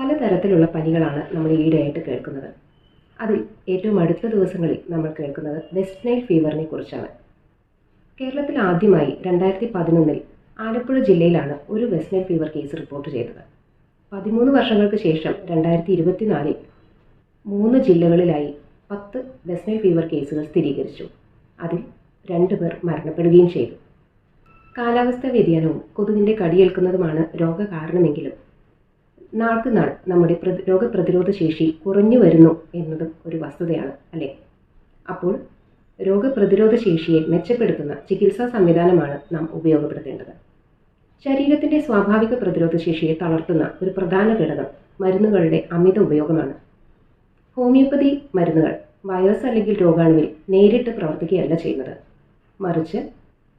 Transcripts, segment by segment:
പലതരത്തിലുള്ള പനികളാണ് നമ്മൾ ഈയിടെയായിട്ട് കേൾക്കുന്നത്. അതിൽ ഏറ്റവും അടുത്ത ദിവസങ്ങളിൽ നമ്മൾ കേൾക്കുന്നത് വെസ്റ്റ് നൈൽ ഫീവറിനെ കുറിച്ചാണ്. കേരളത്തിൽ ആദ്യമായി 2011 ആലപ്പുഴ ജില്ലയിലാണ് ഒരു west Nile fever case report ചെയ്തത്. 13 വർഷങ്ങൾക്ക് ശേഷം 2024 3 ജില്ലകളിലായി 10 വെസ്റ്റ് നൈൽ ഫീവർ കേസുകൾ സ്ഥിരീകരിച്ചു. അതിൽ 2 പേർ മരണപ്പെടുകയും ചെയ്തു. കാലാവസ്ഥാ വ്യതിയാനവും കൊതുകിൻ്റെ കടിയേൽക്കുന്നതുമാണ് രോഗകാരണമെങ്കിലും നാൾക്ക് നാൾ നമ്മുടെ രോഗപ്രതിരോധ ശേഷി കുറഞ്ഞു വരുന്നു എന്നതും ഒരു വസ്തുതയാണ്, അല്ലേ? അപ്പോൾ രോഗപ്രതിരോധ ശേഷിയെ മെച്ചപ്പെടുത്തുന്ന ചികിത്സാ സംവിധാനമാണ് നാം ഉപയോഗപ്പെടുത്തേണ്ടത്. ശരീരത്തിൻ്റെ സ്വാഭാവിക പ്രതിരോധ ശേഷിയെ തളർത്തുന്ന ഒരു പ്രധാന ഘടകം മരുന്നുകളുടെ അമിത ഉപയോഗമാണ്. ഹോമിയോപ്പതി മരുന്നുകൾ വൈറസ് അല്ലെങ്കിൽ രോഗാണുവിൽ നേരിട്ട് പ്രവർത്തിക്കുകയല്ല ചെയ്യുന്നത്, മറിച്ച്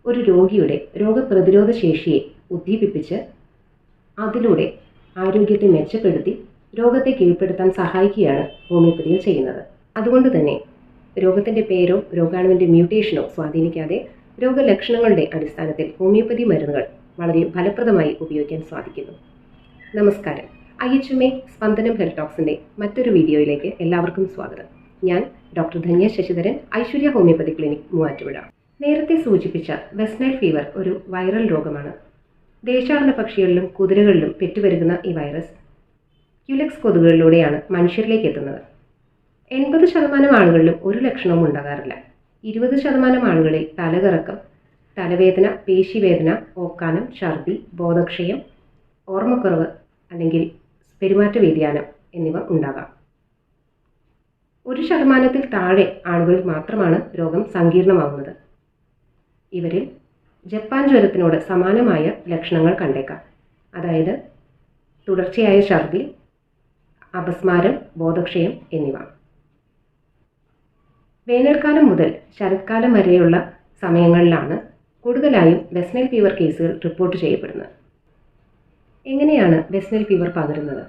ഒരു രോഗിയുടെ രോഗപ്രതിരോധ ശേഷിയെ ഉദ്ദീപിപ്പിച്ച് അതിലൂടെ ആരോഗ്യത്തെ മെച്ചപ്പെടുത്തി രോഗത്തെ കീഴ്പ്പെടുത്താൻ സഹായിക്കുകയാണ് ഹോമിയോപ്പതിയിൽ ചെയ്യുന്നത്. അതുകൊണ്ട് തന്നെ രോഗത്തിൻ്റെ പേരോ രോഗാണുവിൻ്റെ മ്യൂട്ടേഷനോ സ്വാധീനിക്കാതെ രോഗലക്ഷണങ്ങളുടെ അടിസ്ഥാനത്തിൽ ഹോമിയോപ്പതി മരുന്നുകൾ വളരെ ഫലപ്രദമായി ഉപയോഗിക്കാൻ സാധിക്കുന്നു. നമസ്കാരം. IHMA സ്പന്ദനം ഹെൽത്ത് ടോക്സിൻ്റെ മറ്റൊരു വീഡിയോയിലേക്ക് എല്ലാവർക്കും സ്വാഗതം. ഞാൻ doctor Dhanya Sasidharan, Aishwarya homoeopathy clinic, Muvattupuzha. നേരത്തെ സൂചിപ്പിച്ച വെസ്റ്റ് നൈൽ ഫീവർ ഒരു വൈറൽ രോഗമാണ്. ദേശാടന പക്ഷികളിലും കുതിരകളിലും പെറ്റുപെരുകുന്ന ഈ വൈറസ് ക്യുലെക്സ് കൊതുകുകളിലൂടെയാണ് മനുഷ്യരിലേക്ക് എത്തുന്നത്. 80% ആളുകളിലും ഒരു ലക്ഷണവും ഉണ്ടാകാറില്ല. 20% ആളുകളിൽ തലകറക്കം, തലവേദന, പേശിവേദന, ഓക്കാനം, ഛർദി, ബോധക്ഷയം, ഓർമ്മക്കുറവ് അല്ലെങ്കിൽ പെരുമാറ്റ വ്യതിയാനം എന്നിവ ഉണ്ടാകാം. 1% താഴെ ആളുകളിൽ മാത്രമാണ് രോഗം സങ്കീർണമാവുന്നത്. ഇവരിൽ ജപ്പാൻ ജ്വരത്തിനോട് സമാനമായ ലക്ഷണങ്ങൾ കണ്ടേക്കാം. അതായത് തുടർച്ചയായ ഛർദി, അപസ്മാരം, ബോധക്ഷയം എന്നിവ. വേനൽക്കാലം മുതൽ ശരത്കാലം വരെയുള്ള സമയങ്ങളിലാണ് കൂടുതലായും വെസ്റ്റ് നൈൽ ഫീവർ കേസുകൾ റിപ്പോർട്ട് ചെയ്യപ്പെടുന്നത്. എങ്ങനെയാണ് വെസ്റ്റ് നൈൽ ഫീവർ പകരുന്നത്?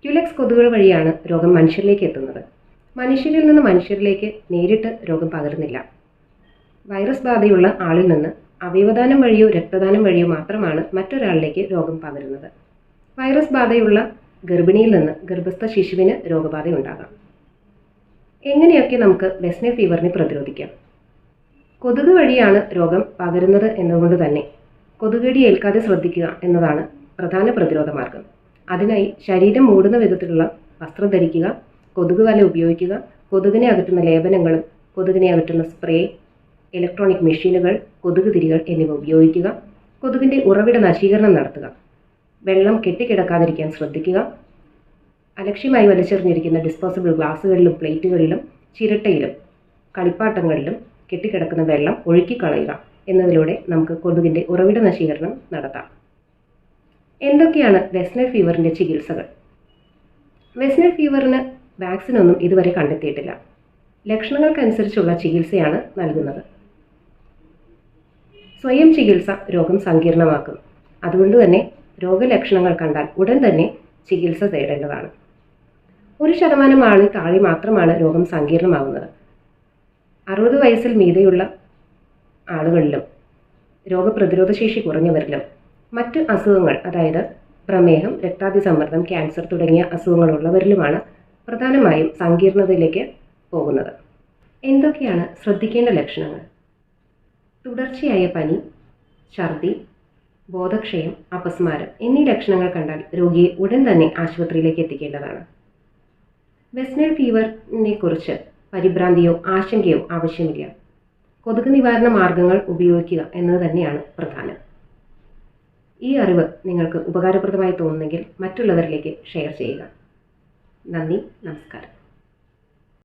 ക്യുലെക്സ് കൊതുകുകൾ വഴിയാണ് രോഗം മനുഷ്യരിലേക്ക് എത്തുന്നത്. മനുഷ്യരിൽ നിന്ന് മനുഷ്യരിലേക്ക് നേരിട്ട് രോഗം പകരുന്നില്ല. വൈറസ് ബാധയുള്ള ആളിൽ നിന്ന് അവയവദാനം വഴിയോ രക്തദാനം വഴിയോ മാത്രമാണ് മറ്റൊരാളിലേക്ക് രോഗം പകരുന്നത്. വൈറസ് ബാധയുള്ള ഗർഭിണിയിൽ നിന്ന് ഗർഭസ്ഥ ശിശുവിന് രോഗബാധയുണ്ടാകാം. എങ്ങനെയൊക്കെ നമുക്ക് വെസ്റ്റ് നൈൽ ഫീവറിനെ പ്രതിരോധിക്കാം? കൊതുക് വഴിയാണ് രോഗം പകരുന്നത് എന്നതുകൊണ്ട് തന്നെ കൊതുകടി ഏൽക്കാതെ ശ്രദ്ധിക്കുക എന്നതാണ് പ്രധാന പ്രതിരോധ മാർഗം. അതിനായി ശരീരം മൂടുന്ന വിധത്തിലുള്ള വസ്ത്രം ധരിക്കുക, കൊതുക് വല ഉപയോഗിക്കുക, കൊതുകിനെ അകറ്റുന്ന ലേപനങ്ങളും കൊതുകിനെ അകറ്റുന്ന സ്പ്രേ, ഇലക്ട്രോണിക് മെഷീനുകൾ, കൊതുക് തിരികൾ എന്നിവ ഉപയോഗിക്കുക, കൊതുകിൻ്റെ ഉറവിട നശീകരണം നടത്തുക, വെള്ളം കെട്ടിക്കിടക്കാതിരിക്കാൻ ശ്രദ്ധിക്കുക, അലക്ഷ്യമായി വലിച്ചെറിഞ്ഞിരിക്കുന്ന ഡിസ്പോസിബിൾ ഗ്ലാസുകളിലും പ്ലേറ്റുകളിലും ചിരട്ടയിലും കളിപ്പാട്ടങ്ങളിലും കെട്ടിക്കിടക്കുന്ന വെള്ളം ഒഴുക്കിക്കളയുക എന്നതിലൂടെ നമുക്ക് കൊതുകിൻ്റെ ഉറവിട നശീകരണം നടത്താം. എന്തൊക്കെയാണ് വെസ്റ്റ് നൈൽ ഫീവറിൻ്റെ ചികിത്സകൾ? വെസ്റ്റ് നൈൽ ഫീവറിന് വാക്സിനൊന്നും ഇതുവരെ കണ്ടെത്തിയിട്ടില്ല. ലക്ഷണങ്ങൾക്കനുസരിച്ചുള്ള ചികിത്സയാണ് നൽകുന്നത്. സ്വയം ചികിത്സ രോഗം സങ്കീർണമാക്കും. അതുകൊണ്ട് തന്നെ രോഗലക്ഷണങ്ങൾ കണ്ടാൽ ഉടൻ തന്നെ ചികിത്സ തേടേണ്ടതാണ്. 1% ആളിൽ താഴെ മാത്രമാണ് രോഗം സങ്കീർണമാകുന്നത്. 60 വയസ്സിൽ മീതെയുള്ള ആളുകളിലും രോഗപ്രതിരോധ ശേഷി കുറഞ്ഞവരിലും മറ്റ് അസുഖങ്ങൾ, അതായത് പ്രമേഹം, രക്താതിസമ്മർദ്ദം, ക്യാൻസർ തുടങ്ങിയ അസുഖങ്ങളുള്ളവരിലുമാണ് പ്രധാനമായും സങ്കീർണതയിലേക്ക് പോകുന്നത്. എന്തൊക്കെയാണ് ശ്രദ്ധിക്കേണ്ട ലക്ഷണങ്ങൾ? തുടർച്ചയായ പനി, ഛർദി, ബോധക്ഷയം, അപസ്മാരം എന്നീ ലക്ഷണങ്ങൾ കണ്ടാൽ രോഗിയെ ഉടൻ തന്നെ ആശുപത്രിയിലേക്ക് എത്തിക്കേണ്ടതാണ്. വെസ്റ്റ് നൈൽ ഫീവറിനെ കുറിച്ച് പരിഭ്രാന്തിയോ ആശങ്കയോ ആവശ്യമില്ല. കൊതുക് നിവാരണ മാർഗങ്ങൾ ഉപയോഗിക്കുക എന്നത് തന്നെയാണ് പ്രധാനം. ഈ അറിവ് നിങ്ങൾക്ക് ഉപകാരപ്രദമായി തോന്നുന്നെങ്കിൽ മറ്റുള്ളവരിലേക്ക് ഷെയർ ചെയ്യുക. നന്ദി, നമസ്കാരം.